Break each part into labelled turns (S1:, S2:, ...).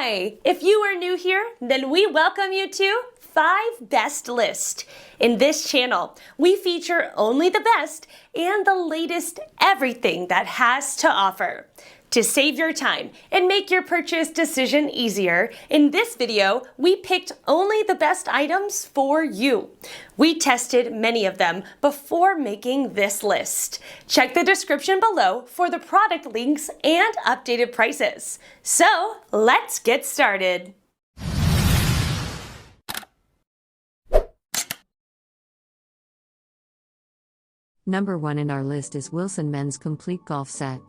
S1: Hi! If you are new here, then we welcome you to 5 Best List. In this channel, we feature only the best and the latest everything that has to offer. To save your time and make your purchase decision easier, in this video, we picked only the best items for you. We tested many of them before making this list. Check the description below for the product links and updated prices. So, let's get started.
S2: Number 1 in our list is Wilson Men's Complete Golf Set.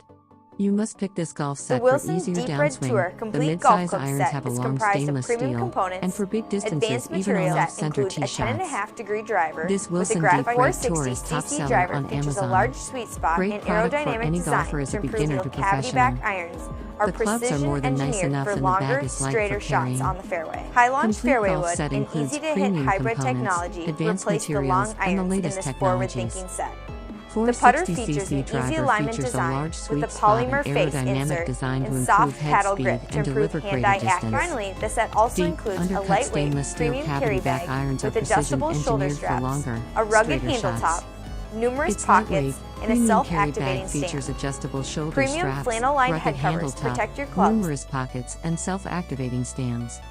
S2: You must pick this golf set
S3: The Wilson
S2: for easier
S3: Deep Red
S2: downswing.
S3: Tour
S2: The
S3: Complete Golf
S2: mid-size
S3: Club
S2: irons
S3: set
S2: have a
S3: is
S2: long
S3: comprised of
S2: stainless
S3: premium
S2: steel,
S3: components.
S2: and for big distances,
S3: Advanced
S2: even
S3: material
S2: on
S3: set
S2: off-center
S3: includes a
S2: tee shots.
S3: 10.5-degree driver
S2: This
S3: with a
S2: Wilson Deep
S3: graphite
S2: Red Tour is
S3: 460
S2: top
S3: cc
S2: seller
S3: driver
S2: on
S3: features a
S2: Amazon.
S3: large sweet spot
S2: Great
S3: and
S2: product for
S3: aerodynamic
S2: any
S3: design
S2: golfer as
S3: to
S2: a
S3: improve
S2: beginner
S3: steel
S2: to
S3: cavity back
S2: professional.
S3: irons are
S2: The clubs are
S3: precision
S2: more than nice
S3: engineered
S2: enough
S3: for
S2: and the bag
S3: longer,
S2: is light for
S3: straighter shots
S2: carrying.
S3: on the fairway. High launch
S2: Complete
S3: fairway
S2: golf
S3: wood
S2: set
S3: and
S2: includes
S3: easy-to-hit
S2: premium
S3: hybrid
S2: components,
S3: technology
S2: advanced
S3: replace the
S2: materials,
S3: long
S2: and the
S3: irons in
S2: latest
S3: this
S2: technologies.
S3: forward-thinking set. The putter features an easy alignment design with a polymer face insert and soft paddle grip to improve hand-eye accuracy. Finally, the set also includes a lightweight premium carry bag with adjustable shoulder straps, a rugged handle top, numerous pockets, and a self-activating
S2: features
S3: stand.
S2: adjustable shoulder
S3: Premium
S2: straps,
S3: flannel-lined
S2: rugged
S3: head covers
S2: handle top,
S3: protect your clubs.
S2: numerous pockets, and self-activating stands.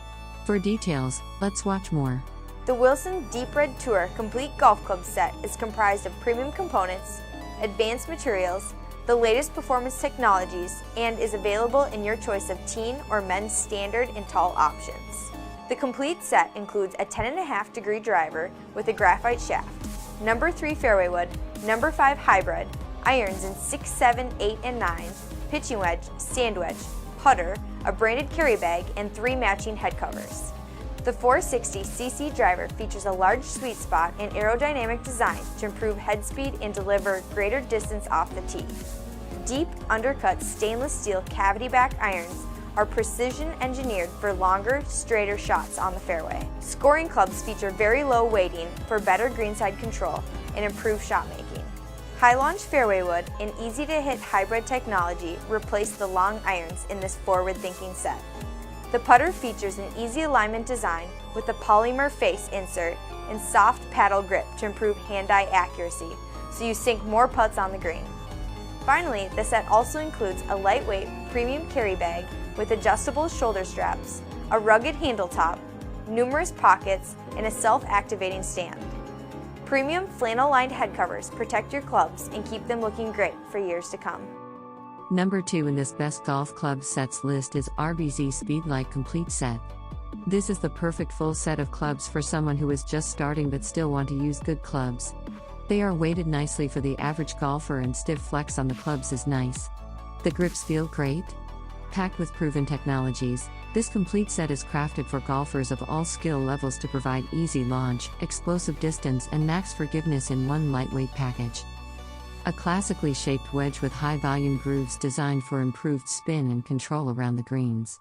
S2: For details, let's watch more.
S3: The Wilson Deep Red Tour Complete Golf Club set is comprised of premium components, advanced materials, the latest performance technologies, and is available in your choice of teen or men's standard and tall options. The complete set includes a 10.5-degree driver with a graphite shaft, number 3 fairway wood, number 5 hybrid, irons in 6, 7, 8, and 9, pitching wedge, sand wedge, putter, a branded carry bag, and 3 matching head covers. The 460cc driver features a large sweet spot and aerodynamic design to improve head speed and deliver greater distance off the tee. Deep, undercut stainless steel cavity back irons are precision engineered for longer, straighter shots on the fairway. Scoring clubs feature very low weighting for better greenside control and improved shot making. High launch fairway wood and easy-to-hit hybrid technology replace the long irons in this forward-thinking set. The putter features an easy alignment design with a polymer face insert and soft paddle grip to improve hand-eye accuracy, so you sink more putts on the green. Finally, the set also includes a lightweight premium carry bag with adjustable shoulder straps, a rugged handle top, numerous pockets, and a self-activating stand. Premium flannel-lined head covers protect your clubs and keep them looking great for years to come.
S2: Number 2 in this best golf club sets list is RBZ Speedlite Complete Set. This is the perfect full set of clubs for someone who is just starting but still want to use good clubs. They are weighted nicely for the average golfer and stiff flex on the clubs is nice. The grips feel great. Packed with proven technologies, this complete set is crafted for golfers of all skill levels to provide easy launch, explosive distance, and max forgiveness in one lightweight package. A classically shaped wedge with high-volume grooves designed for improved spin and control around the greens.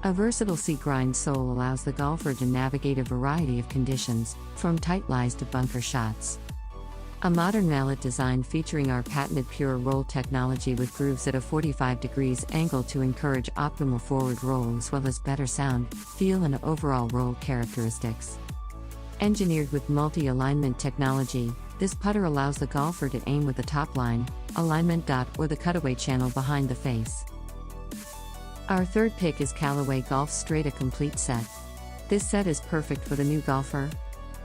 S2: A versatile seat-grind sole allows the golfer to navigate a variety of conditions, from tight lies to bunker shots. A modern mallet design featuring our patented pure roll technology with grooves at a 45 degrees angle to encourage optimal forward roll as well as better sound, feel, and overall roll characteristics. Engineered with multi-alignment technology, this putter allows the golfer to aim with the top line, alignment dot, or the cutaway channel behind the face. Our third pick is Callaway Golf Strata Complete Set. This set is perfect for the new golfer.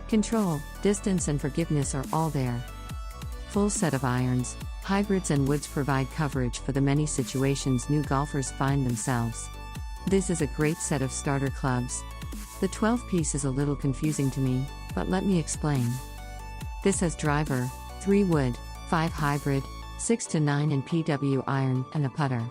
S2: Control, distance, and forgiveness are all there. Full set of irons, hybrids, and woods provide coverage for the many situations new golfers find themselves. This is a great set of starter clubs. The 12-piece is a little confusing to me, but let me explain. This has driver, 3 wood, 5 hybrid, 6 to 9 and PW iron, and a putter.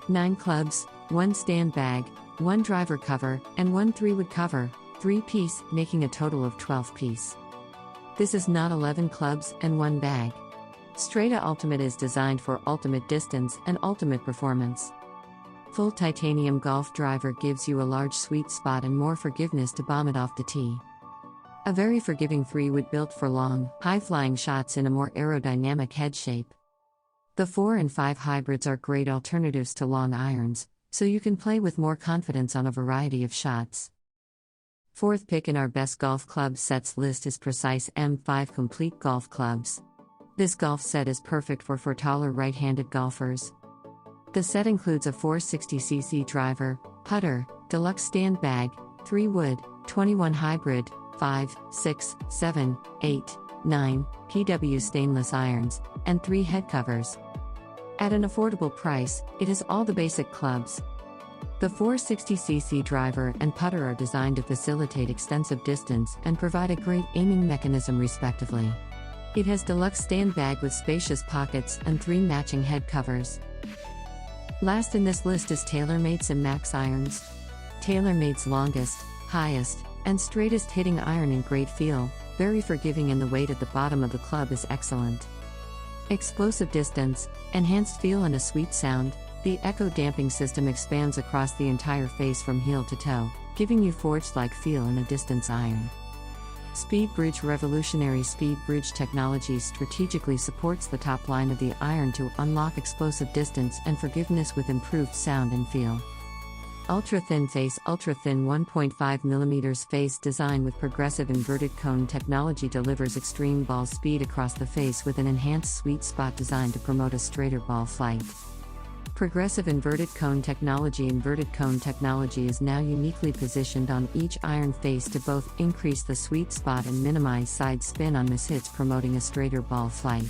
S2: 9 clubs, 1 stand bag, 1 driver cover, and 1 3-wood cover, 3-piece, making a total of 12-piece. This is not 11 clubs and 1 bag. Strata Ultimate is designed for ultimate distance and ultimate performance. Full titanium golf driver gives you a large sweet spot and more forgiveness to bomb it off the tee. A very forgiving 3-wood built for long, high-flying shots in a more aerodynamic head shape. The 4 and 5 hybrids are great alternatives to long irons, so you can play with more confidence on a variety of shots. Fourth pick in our best golf club sets list is Precise M5 Complete Golf Clubs. This golf set is perfect for taller right-handed golfers. The set includes a 460cc driver, putter, deluxe stand bag, 3 wood, 21 hybrid, 5, 6, 7, 8, 9 PW stainless irons, and 3 head covers. At an affordable price, it has all the basic clubs. The 460cc driver and putter are designed to facilitate extensive distance and provide a great aiming mechanism respectively. It has deluxe stand bag with spacious pockets and 3 matching head covers. Last in this list is TaylorMade SIM MAX Irons. TaylorMade's longest, highest, and straightest hitting iron in great feel, very forgiving, and the weight at the bottom of the club is excellent. Explosive distance, enhanced feel, and a sweet sound. The echo damping system expands across the entire face from heel to toe, giving you forged-like feel in a distance iron. Speed Bridge revolutionary Speed Bridge technology strategically supports the top line of the iron to unlock explosive distance and forgiveness with improved sound and feel. Ultra-thin face ultra-thin 1.5mm face design with progressive inverted cone technology delivers extreme ball speed across the face with an enhanced sweet spot designed to promote a straighter ball flight. Progressive inverted cone technology is now uniquely positioned on each iron face to both increase the sweet spot and minimize side spin on mishits, promoting a straighter ball flight.